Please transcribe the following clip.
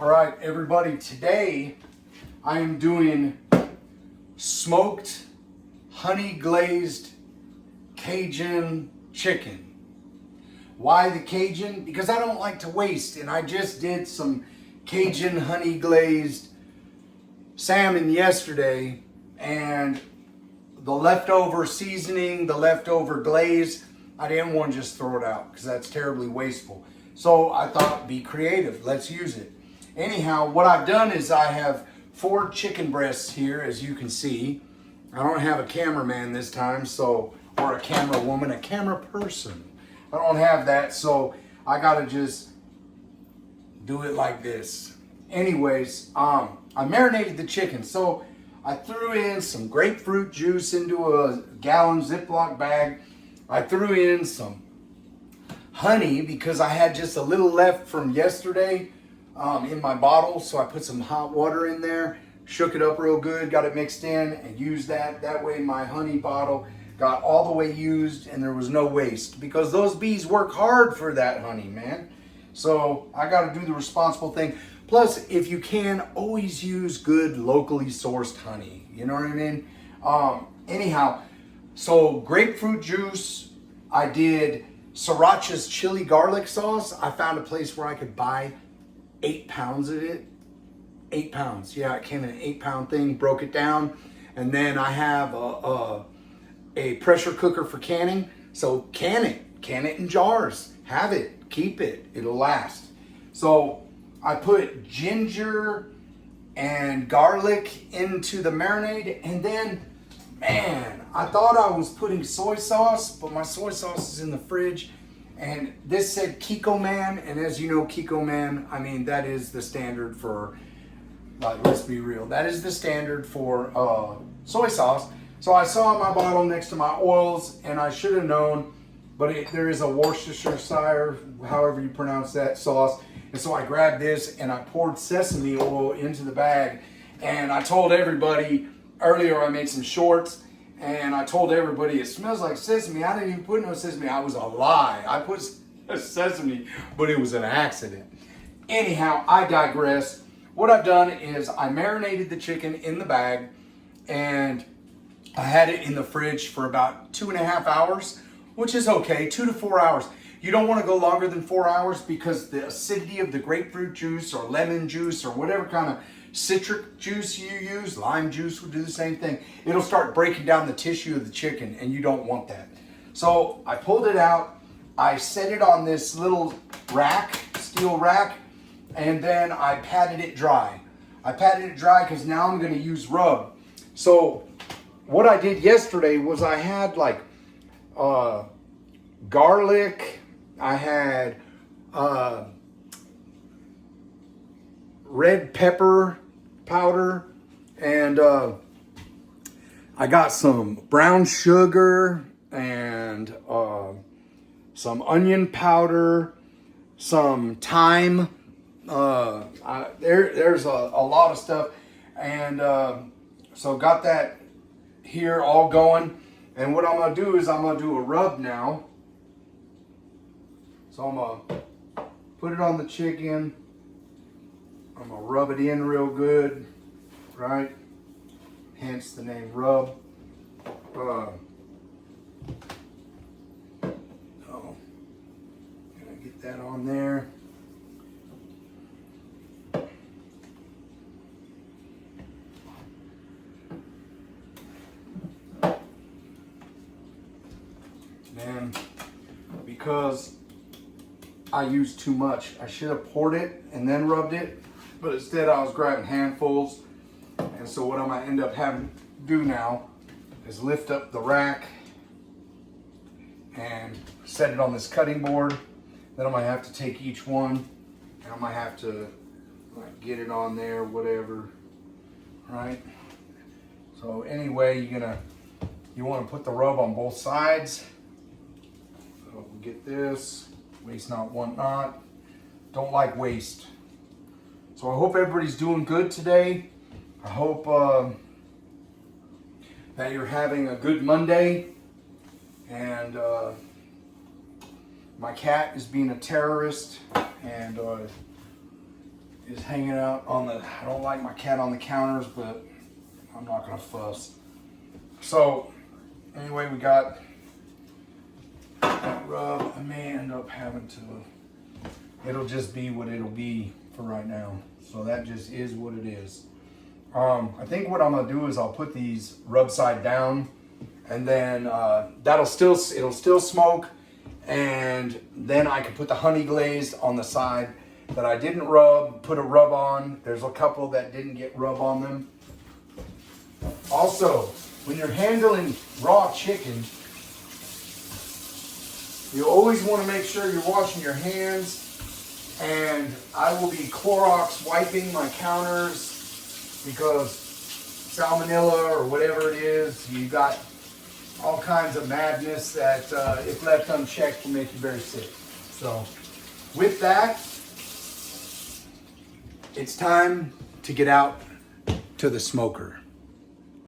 All right, everybody, today I am doing smoked honey glazed Cajun chicken. Why the Cajun? Because I don't like to waste, and I just did some Cajun honey glazed salmon yesterday, and the leftover seasoning, the leftover glaze, I didn't want to just throw it out because that's terribly wasteful. So I thought, be creative, let's use it. Anyhow, what I've done is I have 4 chicken breasts here, as you can see. I don't have a cameraman this time, so, or a camera woman, a camera person. I don't have that, so I gotta just do it like this. Anyways, I marinated the chicken. So I threw in some grapefruit juice into a gallon Ziploc bag. I threw in some honey because I had just a little left from yesterday in my bottle. So I put some hot water in there, shook it up real good, got it mixed in, and used that. That way my honey bottle got all the way used and there was no waste, because those bees work hard for that honey, man. So I got to do the responsible thing. Plus, if you can, always use good locally sourced honey. You know what I mean? Anyhow, so grapefruit juice. I did Sriracha's chili garlic sauce. I found a place where I could buy 8 pounds of it. 8 pounds. Yeah, it came in an 8-pound thing. Broke it down. And then I have a pressure cooker for canning. So can it in jars. Have it. Keep it. It'll last. So I put ginger and garlic into the marinade, and then, man, I thought I was putting soy sauce, but my soy sauce is in the fridge, and this said Kiko Man, and as you know, Kiko Man, I mean, that is the standard for, like, let's be real, that is the standard for soy sauce. So I saw my bottle next to my oils, and I should have known, but there is a Worcestershire, however you pronounce that, sauce. And so I grabbed this and I poured sesame oil into the bag. And I told everybody, earlier I made some shorts, and I told everybody it smells like sesame. I didn't even put no sesame. I was a lie. I put sesame, but it was an accident. Anyhow, I digress. What I've done is I marinated the chicken in the bag, and I had it in the fridge for about 2.5 hours, which is okay, 2 to 4 hours. You don't want to go longer than 4 hours because the acidity of the grapefruit juice or lemon juice or whatever kind of citric juice you use, lime juice would do the same thing. It'll start breaking down the tissue of the chicken, and you don't want that. So I pulled it out, I set it on this little rack, steel rack, and then I patted it dry. I patted it dry because now I'm going to use rub. So what I did yesterday was I had like garlic, I had red pepper powder, and I got some brown sugar and some onion powder, some thyme. There's a lot of stuff, and so got that here all going. And what I'm going to do is I'm going to do a rub now. So I'm going to put it on the chicken. I'm going to rub it in real good, right? Hence the name rub. So, I'm going to get that on there. And because I used too much, I should have poured it and then rubbed it, but instead I was grabbing handfuls. And so what I'm going to end up having to do now is lift up the rack and set it on this cutting board. Then I'm going to have to take each one, and I'm going to have to like get it on there, whatever, right? So anyway, you want to put the rub on both sides. So we'll get this. Waste not, want not. Don't like waste. So I hope everybody's doing good today. I hope that you're having a good Monday. And my cat is being a terrorist, and is hanging out on the, I don't like my cat on the counters, but I'm not gonna fuss. So anyway, we got that rub. I may end up having to, it'll just be what it'll be for right now. So that just is what it is. I think what I'm gonna do is I'll put these rub side down, and then it'll still smoke, and then I can put the honey glazed on the side that I didn't put a rub on. There's a couple that didn't get rub on them. Also, when you're handling raw chicken, you always want to make sure you're washing your hands, and I will be Clorox wiping my counters because salmonella or whatever it is, you got all kinds of madness that if left unchecked can make you very sick. So with that, it's time to get out to the smoker.